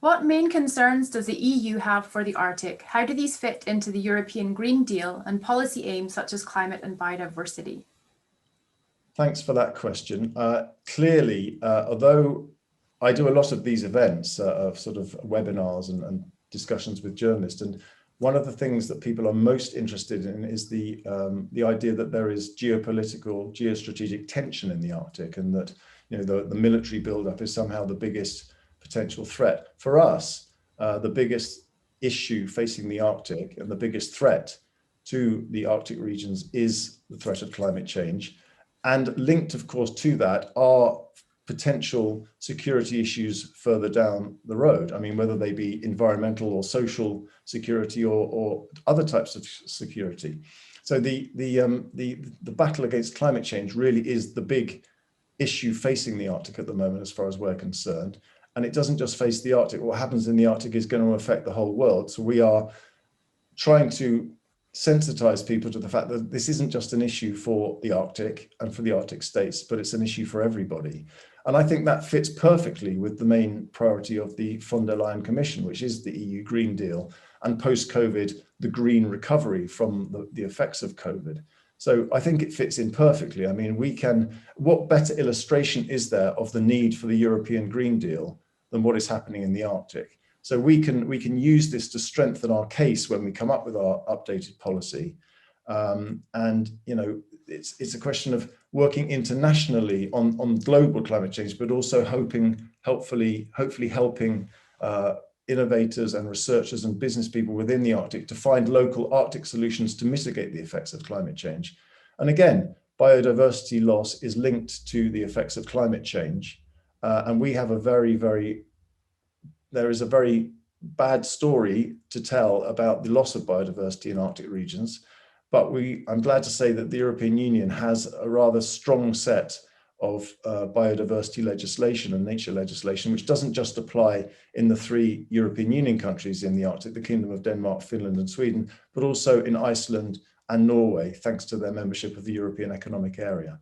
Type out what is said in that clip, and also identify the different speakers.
Speaker 1: What main concerns does the EU have for the Arctic? How do these fit into the European Green Deal and policy aims such as climate and biodiversity?
Speaker 2: Thanks for that question. Clearly, although I do a lot of these events of sort of webinars and discussions with journalists, and one of the things that people are most interested in is the idea that there is geopolitical, geostrategic tension in the Arctic, and that the military buildup is somehow the biggest potential threat. For us, the biggest issue facing the Arctic and the biggest threat to the Arctic regions is the threat of climate change. And linked, of course, to that are potential security issues further down the road. I mean, whether they be environmental or social security or other types of security. So the battle against climate change really is the big issue facing the Arctic at the moment, as far as we're concerned. And it doesn't just face the Arctic. What happens in the Arctic is going to affect the whole world. So we are trying to sensitize people to the fact that this isn't just an issue for the Arctic and for the Arctic states, but it's an issue for everybody. And I think that fits perfectly with the main priority of the von der Leyen Commission, which is the EU Green Deal, and post-COVID, the green recovery from the effects of COVID. So I think it fits in perfectly. I mean, what better illustration is there of the need for the European Green Deal than what is happening in the Arctic? So we can use this to strengthen our case when we come up with our updated policy. It's a question of working internationally on global climate change, but also hopefully helping innovators and researchers and business people within the Arctic to find local Arctic solutions to mitigate the effects of climate change. And again, biodiversity loss is linked to the effects of climate change. And we have there is a very bad story to tell about the loss of biodiversity in Arctic regions. But I'm glad to say that the European Union has a rather strong set of biodiversity legislation and nature legislation, which doesn't just apply in the 3 European Union countries in the Arctic, the Kingdom of Denmark, Finland, and Sweden, but also in Iceland and Norway, thanks to their membership of the European Economic Area.